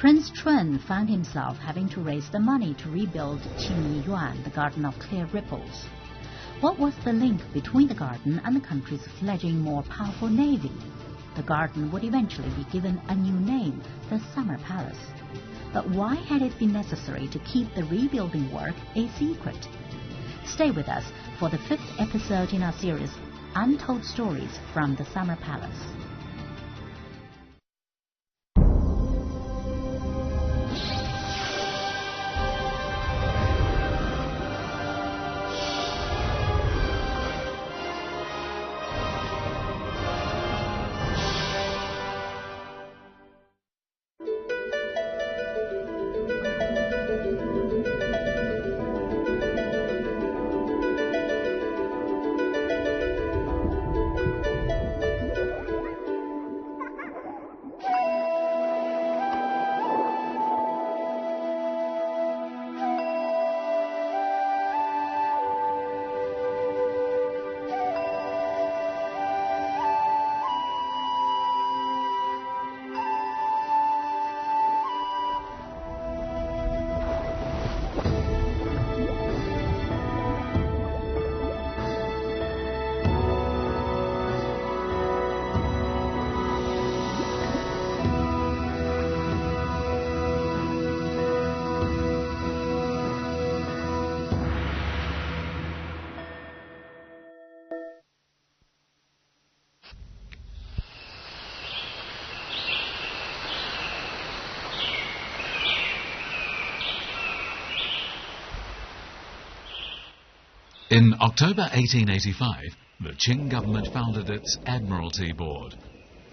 Prince Chun found himself having to raise the money to rebuild Qingyi Yuan, the Garden of Clear Ripples. What was the link between the garden and the country's fledgling more powerful navy? The garden would eventually be given a new name, the Summer Palace. But why had it been necessary to keep the rebuilding work a secret? Stay with us for the 5th episode in our series, Untold Stories from the Summer Palace. In October 1885, the Qing government founded its Admiralty Board.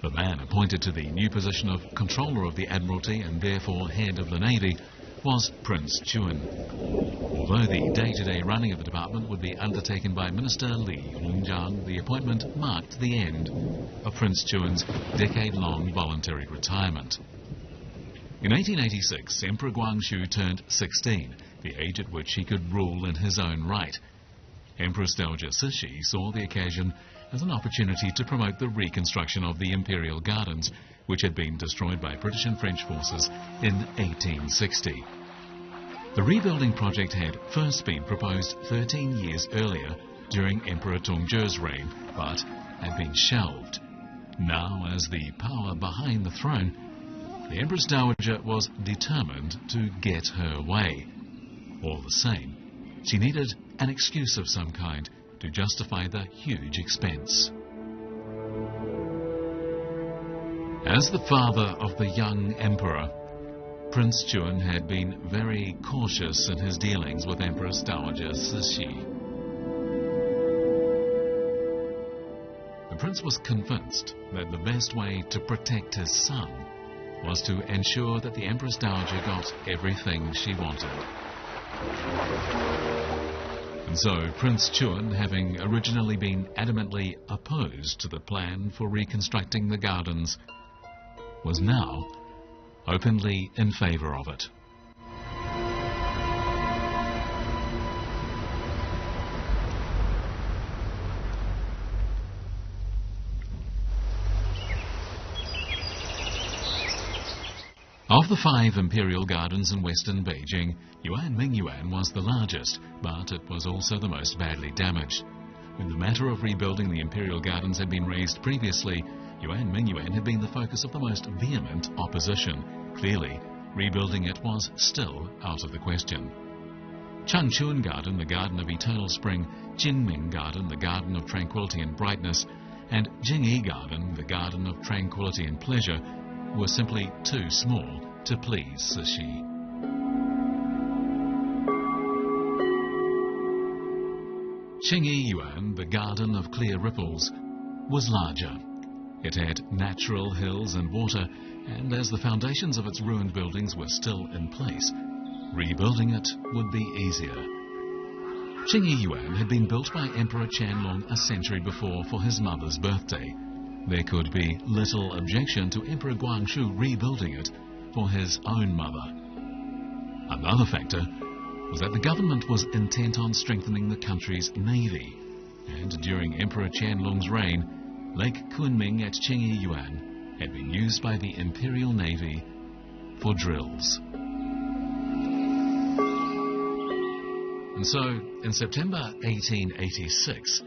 The man appointed to the new position of Controller of the Admiralty and therefore head of the Navy was Prince Chun. Although the day-to-day running of the department would be undertaken by Minister Li Hongjiang, the appointment marked the end of Prince Chun's decade-long voluntary retirement. In 1886, Emperor Guangxu turned 16, the age at which he could rule in his own right. Empress Dowager Cixi saw the occasion as an opportunity to promote the reconstruction of the imperial gardens, which had been destroyed by British and French forces in 1860. The rebuilding project had first been proposed 13 years earlier during Emperor Tongzhi's reign, but had been shelved. Now, as the power behind the throne, the Empress Dowager was determined to get her way. All the same, she needed an excuse of some kind to justify the huge expense. As the father of the young emperor, Prince Chun had been very cautious in his dealings with Empress Dowager Cixi. The prince was convinced that the best way to protect his son was to ensure that the Empress Dowager got everything she wanted. And so Prince Chun, having originally been adamantly opposed to the plan for reconstructing the gardens, was now openly in favour of it. Of the 5 imperial gardens in western Beijing, Yuan Mingyuan was the largest, but it was also the most badly damaged. When the matter of rebuilding the imperial gardens had been raised previously, Yuan Mingyuan had been the focus of the most vehement opposition. Clearly, rebuilding it was still out of the question. Changchun Garden, the Garden of Eternal Spring, Jingming Garden, the Garden of Tranquility and Brightness, and Jingyi Garden, the Garden of Tranquility and Pleasure, were simply too small to please Cixi. Qingyi Yuan, the Garden of Clear Ripples, was larger. It had natural hills and water, and as the foundations of its ruined buildings were still in place, rebuilding it would be easier. Qingyi Yuan had been built by Emperor Qianlong a century before for his mother's birthday. There could be little objection to Emperor Guangxu rebuilding it for his own mother. Another factor was that the government was intent on strengthening the country's navy, and during Emperor Qianlong's reign, Lake Kunming at Qingyi Yuan had been used by the Imperial Navy for drills. And so, in September 1886,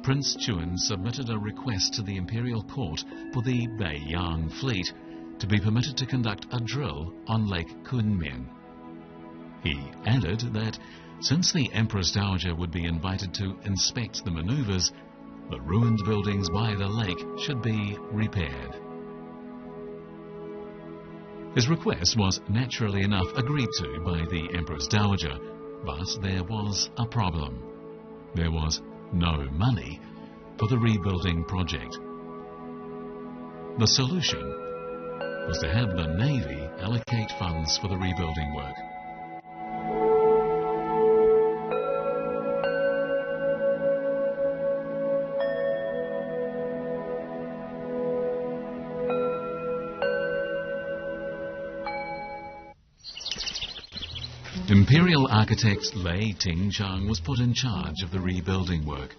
Prince Chuan submitted a request to the imperial court for the Beiyang fleet to be permitted to conduct a drill on Lake Kunming. He added that since the Empress Dowager would be invited to inspect the manoeuvres, the ruined buildings by the lake should be repaired. His request was naturally enough agreed to by the Empress Dowager, but there was a problem. There was no money for the rebuilding project. The solution was to have the Navy allocate funds for the rebuilding work. Imperial architect Lei Tingchang was put in charge of the rebuilding work.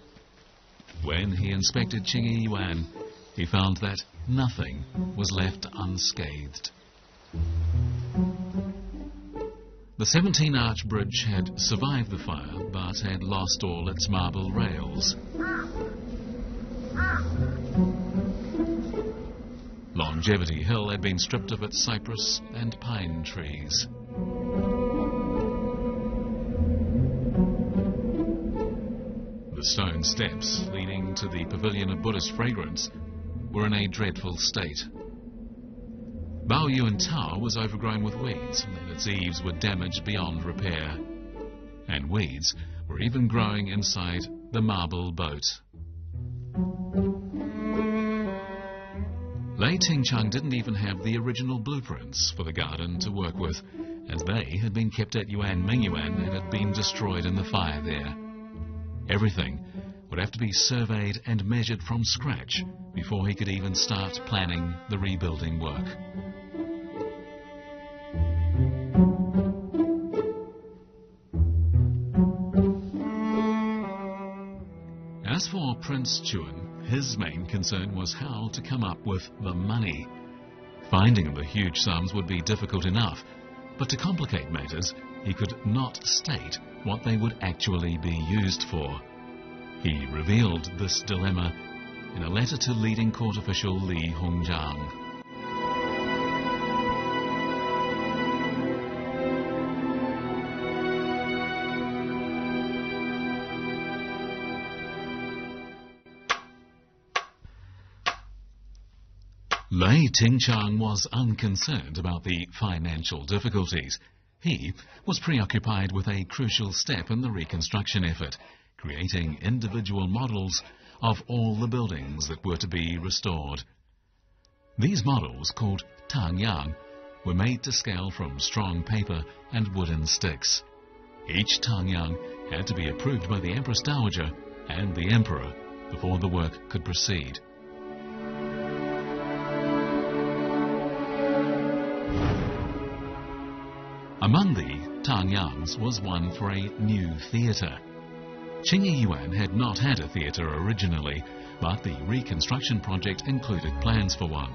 When he inspected Qingyi Yuan, he found that nothing was left unscathed. The 17-arch bridge had survived the fire, but had lost all its marble rails. Longevity Hill had been stripped of its cypress and pine trees. The stone steps leading to the Pavilion of Buddhist Fragrance were in a dreadful state. Baoyuan Tower was overgrown with weeds, and its eaves were damaged beyond repair. And weeds were even growing inside the marble boat. Lei Tingchang didn't even have the original blueprints for the garden to work with, as they had been kept at Yuan Mingyuan and had been destroyed in the fire there. Everything would have to be surveyed and measured from scratch before he could even start planning the rebuilding work. As for Prince Chuan, his main concern was how to come up with the money. Finding the huge sums would be difficult enough, but to complicate matters, he could not state what they would actually be used for. He revealed this dilemma in a letter to leading court official Li Hongjiang. Lei Tingchang was unconcerned about the financial difficulties. He was preoccupied with a crucial step in the reconstruction effort, creating individual models of all the buildings that were to be restored. These models, called tangyang, were made to scale from strong paper and wooden sticks. Each tangyang had to be approved by the Empress Dowager and the Emperor before the work could proceed. Among the tangyangs was one for a new theatre. Qingyi Yuan had not had a theatre originally, but the reconstruction project included plans for one.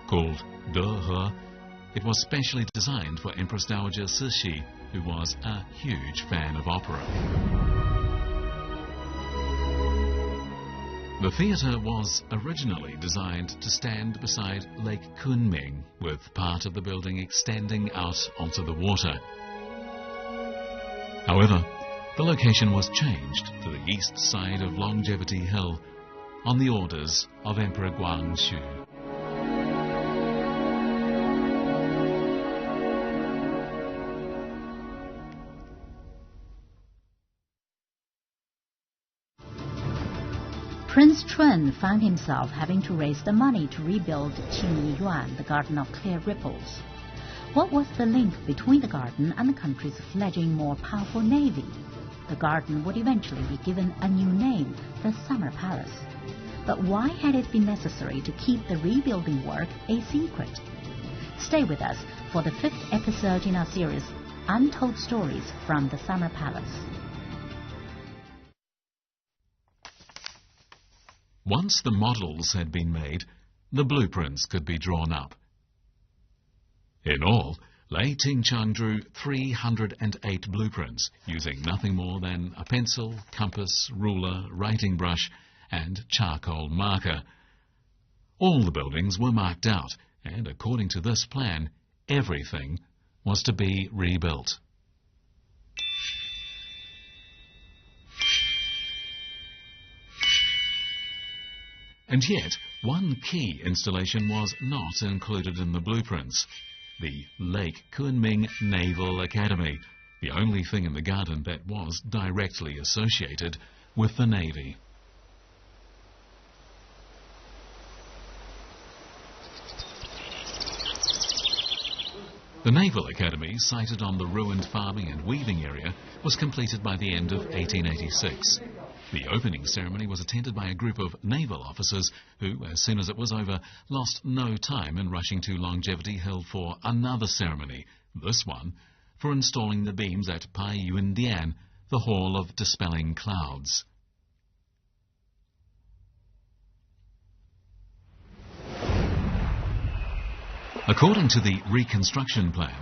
Called De He, it was specially designed for Empress Dowager Cixi, who was a huge fan of opera. The theatre was originally designed to stand beside Lake Kunming, with part of the building extending out onto the water. However, the location was changed to the east side of Longevity Hill on the orders of Emperor Guangxu. Prince Chuan found himself having to raise the money to rebuild Qingyi Yuan, the Garden of Clear Ripples. What was the link between the garden and the country's fledgling more powerful navy? The garden would eventually be given a new name, the Summer Palace. But why had it been necessary to keep the rebuilding work a secret? Stay with us for the 5th episode in our series, Untold Stories from the Summer Palace. Once the models had been made, the blueprints could be drawn up. In all, Lei Ting-chung drew 308 blueprints, using nothing more than a pencil, compass, ruler, writing brush and charcoal marker. All the buildings were marked out, and according to this plan, everything was to be rebuilt. And yet, one key installation was not included in the blueprints: the Lake Kunming Naval Academy, the only thing in the garden that was directly associated with the Navy. The Naval Academy, sited on the ruined farming and weaving area, was completed by the end of 1886. The opening ceremony was attended by a group of naval officers who, as soon as it was over, lost no time in rushing to Longevity Hill for another ceremony, this one for installing the beams at Pai Yuen Dian, the Hall of Dispelling Clouds. According to the reconstruction plan,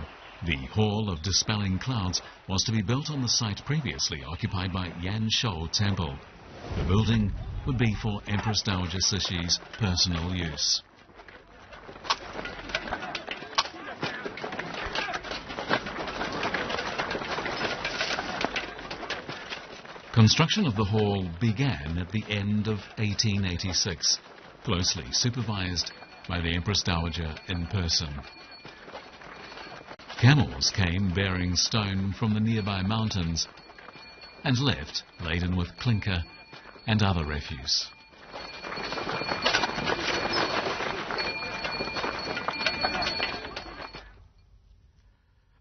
the Hall of Dispelling Clouds was to be built on the site previously occupied by Yan Shou Temple. The building would be for Empress Dowager Cixi's personal use. Construction of the hall began at the end of 1886, closely supervised by the Empress Dowager in person. Camels came bearing stone from the nearby mountains and left laden with clinker and other refuse.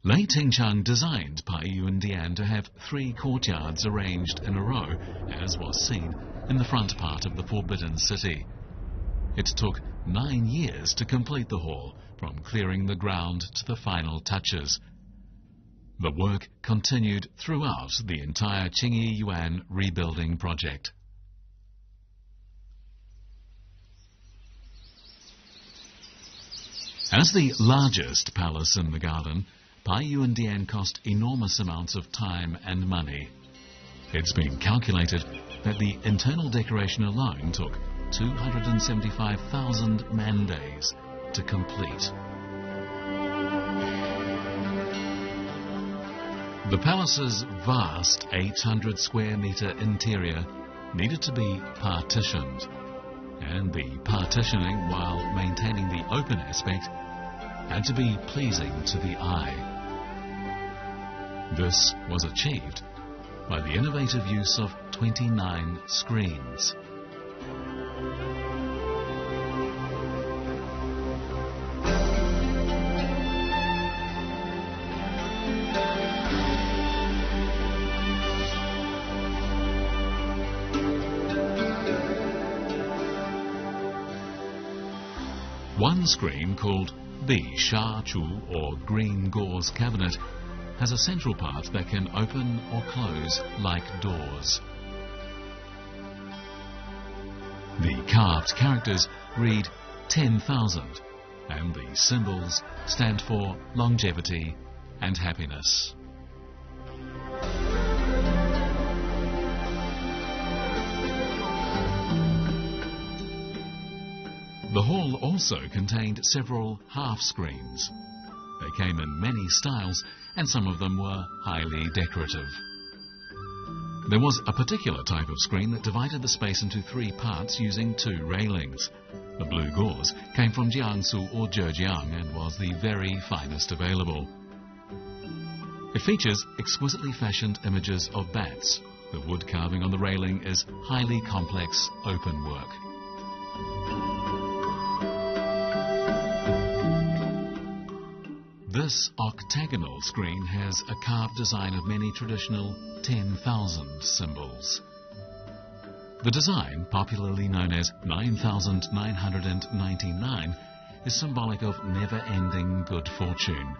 Lei Ting-chung designed Pai Yuen Dian to have 3 courtyards arranged in a row, as was seen in the front part of the Forbidden City. It took 9 years to complete the hall, from clearing the ground to the final touches. The work continued throughout the entire Qingyi Yuan rebuilding project. As the largest palace in the garden, Pai Yuen Dian cost enormous amounts of time and money. It's been calculated that the internal decoration alone took 275,000 man-days to complete. The palace's vast 800 square metre interior needed to be partitioned, and the partitioning, while maintaining the open aspect, had to be pleasing to the eye. This was achieved by the innovative use of 29 screens. One screen, called the Sha Chu, or Green Gauze Cabinet, has a central part that can open or close like doors. The carved characters read 10,000, and the symbols stand for longevity and happiness. The hall also contained several half-screens. They came in many styles, and some of them were highly decorative. There was a particular type of screen that divided the space into 3 parts using 2 railings. The blue gauze came from Jiangsu or Zhejiang and was the very finest available. It features exquisitely fashioned images of bats. The wood carving on the railing is highly complex open work. This octagonal screen has a carved design of many traditional 10,000 symbols. The design, popularly known as 9,999, is symbolic of never-ending good fortune.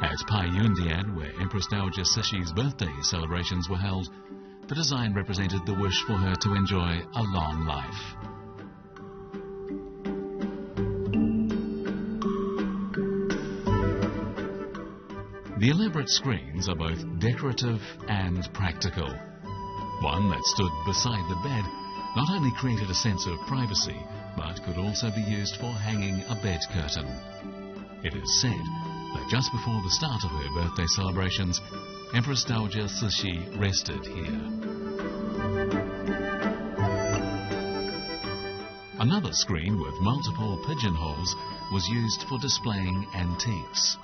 At Pai Yuen Dian, where Empress Dowager Cixi's birthday celebrations were held, the design represented the wish for her to enjoy a long life. The elaborate screens are both decorative and practical. One that stood beside the bed not only created a sense of privacy, but could also be used for hanging a bed curtain. It is said that just before the start of her birthday celebrations, Empress Dowager Cixi rested here. Another screen with multiple pigeonholes was used for displaying antiques.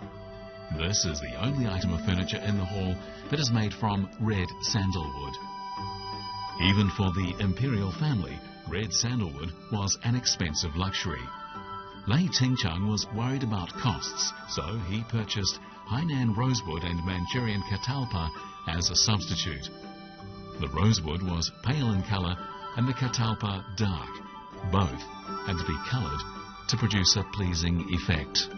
This is the only item of furniture in the hall that is made from red sandalwood. Even for the imperial family, red sandalwood was an expensive luxury. Lei Tingchang was worried about costs, so he purchased Hainan rosewood and Manchurian catalpa as a substitute. The rosewood was pale in colour and the catalpa dark. Both had to be coloured to produce a pleasing effect.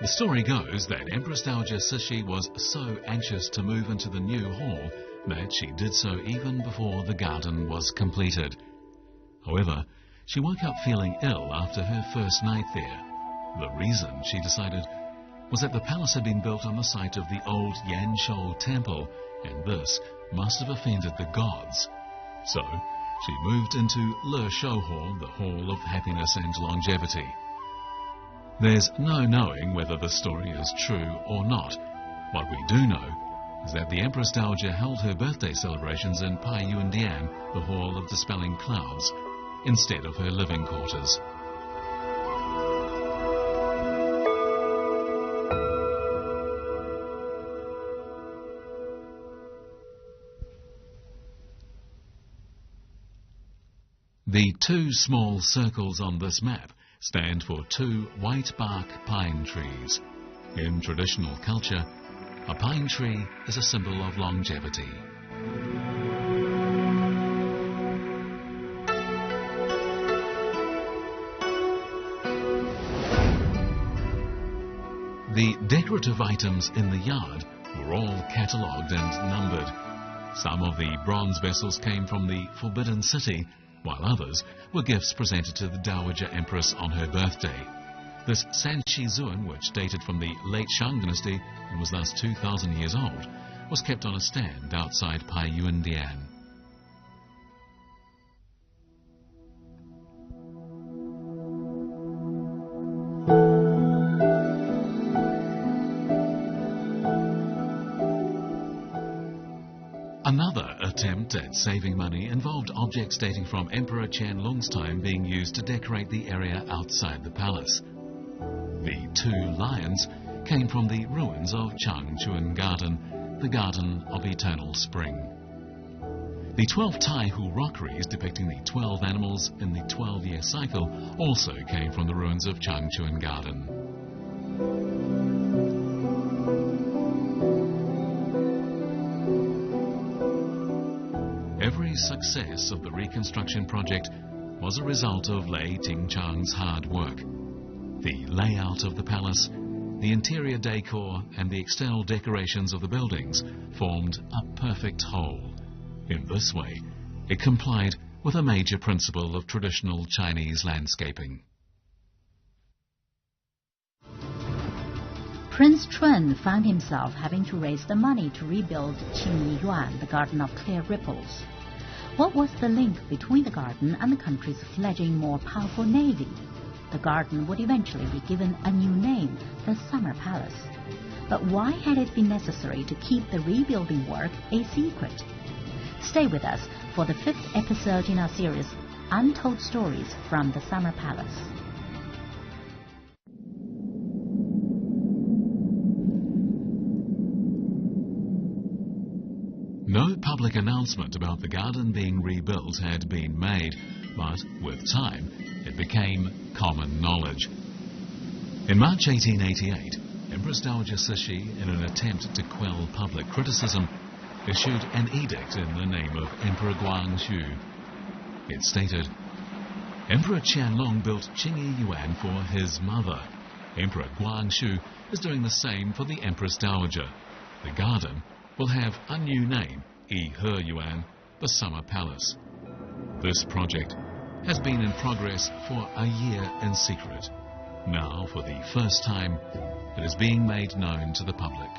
The story goes that Empress Dowager Cixi was so anxious to move into the new hall that she did so even before the garden was completed. However, she woke up feeling ill after her first night there. The reason, she decided, was that the palace had been built on the site of the old Yanshou temple, and this must have offended the gods. So, she moved into Le Shou Hall, the Hall of Happiness and Longevity. There's no knowing whether the story is true or not. What we do know is that the Empress Dowager held her birthday celebrations in Pai Yundian, the Hall of Dispelling Clouds, instead of her living quarters. The two small circles on this map stand for two white bark pine trees. In traditional culture, a pine tree is a symbol of longevity. The decorative items in the yard were all catalogued and numbered. Some of the bronze vessels came from the Forbidden City, while others were gifts presented to the Dowager Empress on her birthday. This Sanshi Zuan, which dated from the late Shang dynasty and was thus 2,000 years old, was kept on a stand outside Pai Yundian. Another attempt at saving money involved objects dating from Emperor Qianlong's time being used to decorate the area outside the palace. The two lions came from the ruins of Changchuan Garden, the Garden of Eternal Spring. The 12 Taihu rockeries depicting the 12 animals in the 12-year cycle also came from the ruins of Changchuan Garden. Every success of the reconstruction project was a result of Lei Tingchang's hard work. The layout of the palace, the interior decor and the external decorations of the buildings formed a perfect whole. In this way, it complied with a major principle of traditional Chinese landscaping. Prince Chun found himself having to raise the money to rebuild Qingyi Yuan, the Garden of Clear Ripples. What was the link between the garden and the country's fledgling more powerful navy? The garden would eventually be given a new name, the Summer Palace. But why had it been necessary to keep the rebuilding work a secret? Stay with us for the 5th episode in our series, Untold Stories from the Summer Palace. No public announcement about the garden being rebuilt had been made, but with time it became common knowledge. In March 1888, Empress Dowager Cixi, in an attempt to quell public criticism, issued an edict in the name of Emperor Guangxu. It stated, "Emperor Qianlong built Qingyi Yuan for his mother. Emperor Guangxu is doing the same for the Empress Dowager. The garden will have a new name, Yi He Yuan, the Summer Palace. This project has been in progress for a year in secret. Now, for the first time, it is being made known to the public.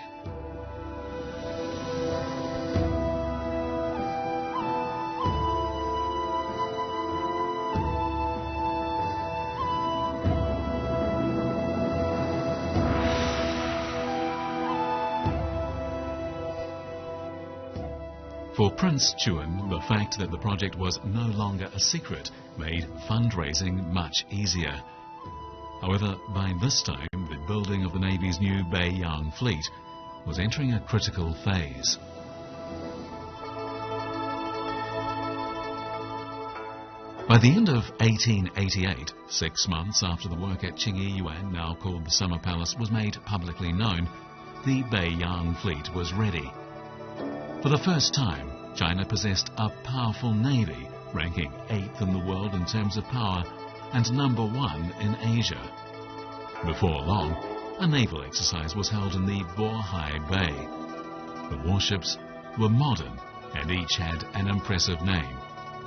For Prince Chuan, the fact that the project was no longer a secret made fundraising much easier. However, by this time, the building of the Navy's new Beiyang fleet was entering a critical phase. By the end of 1888, 6 months after the work at Qingyi Yuan, now called the Summer Palace, was made publicly known, the Beiyang fleet was ready. For the first time, China possessed a powerful navy, ranking 8th in the world in terms of power and number 1 in Asia. Before long, a naval exercise was held in the Bohai Bay. The warships were modern and each had an impressive name: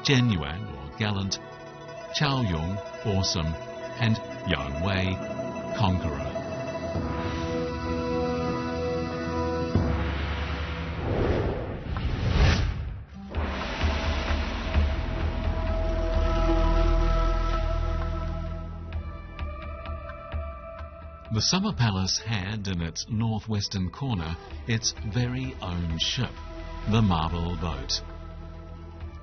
Jian Yuan, or gallant, Chao Yong, awesome, and Yang Wei, conqueror. The Summer Palace had in its northwestern corner its very own ship, the Marble Boat.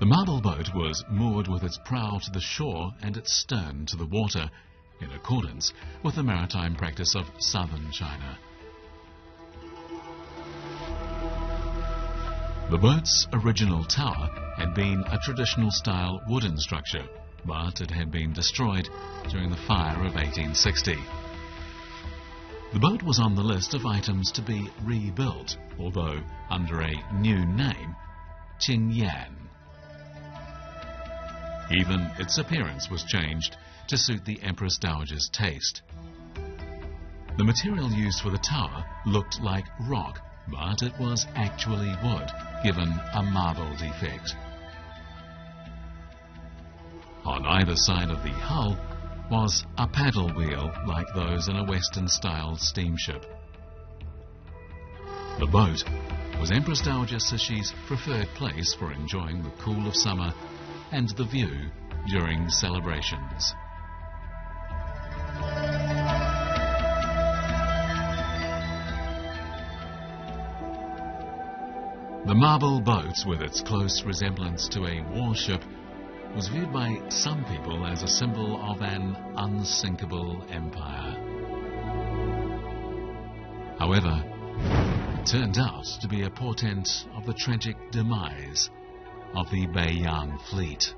The Marble Boat was moored with its prow to the shore and its stern to the water, in accordance with the maritime practice of southern China. The boat's original tower had been a traditional-style wooden structure, but it had been destroyed during the fire of 1860. The boat was on the list of items to be rebuilt, although under a new name, Qingyan. Even its appearance was changed to suit the Empress Dowager's taste. The material used for the tower looked like rock, but it was actually wood, given a marble defect. On either side of the hull was a paddle wheel like those in a Western-style steamship. The boat was Empress Dowager Cixi's preferred place for enjoying the cool of summer and the view during celebrations. The marble boat, with its close resemblance to a warship, was viewed by some people as a symbol of an unsinkable empire. However, it turned out to be a portent of the tragic demise of the Beiyang fleet.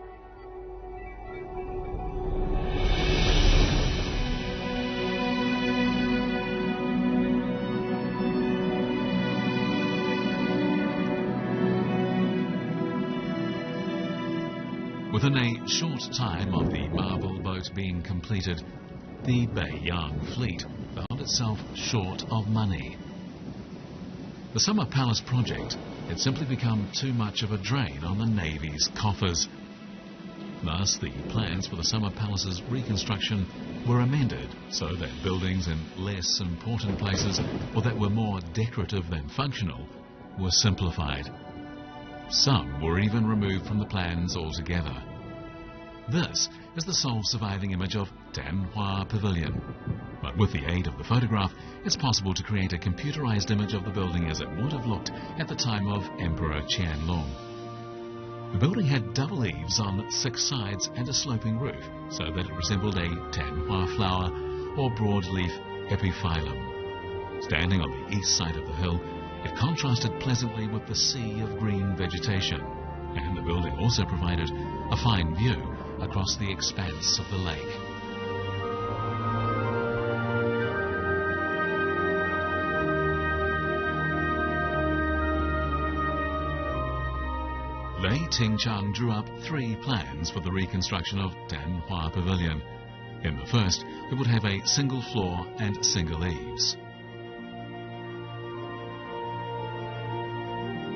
Within a short time of the marble boat being completed, the Beiyang fleet found itself short of money. The Summer Palace project had simply become too much of a drain on the Navy's coffers. Thus, the plans for the Summer Palace's reconstruction were amended so that buildings in less important places, or that were more decorative than functional, were simplified. Some were even removed from the plans altogether. This is the sole surviving image of Danhua Pavilion. But with the aid of the photograph, it's possible to create a computerized image of the building as it would have looked at the time of Emperor Qianlong. The building had double eaves on 6 sides and a sloping roof, so that it resembled a Danhua flower or broadleaf epiphyllum. Standing on the east side of the hill, it contrasted pleasantly with the sea of green vegetation, and the building also provided a fine view across the expanse of the lake. Lei Tingchang drew up 3 plans for the reconstruction of Danhua Pavilion. In the first, it would have a single floor and single eaves.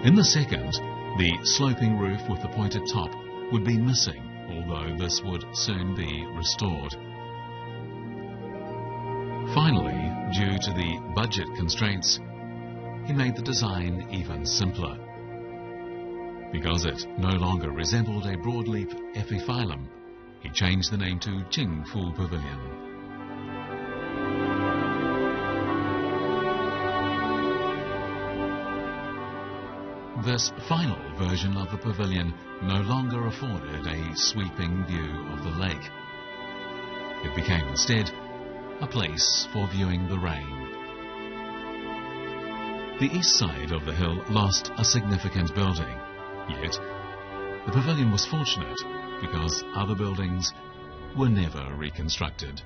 In the second, the sloping roof with the pointed top would be missing, although this would soon be restored. Finally, due to the budget constraints, he made the design even simpler. Because it no longer resembled a broadleaf epiphyllum, he changed the name to Jingfu Pavilion. This final version of the pavilion no longer afforded a sweeping view of the lake. It became instead a place for viewing the rain. The east side of the hill lost a significant building, yet the pavilion was fortunate because other buildings were never reconstructed.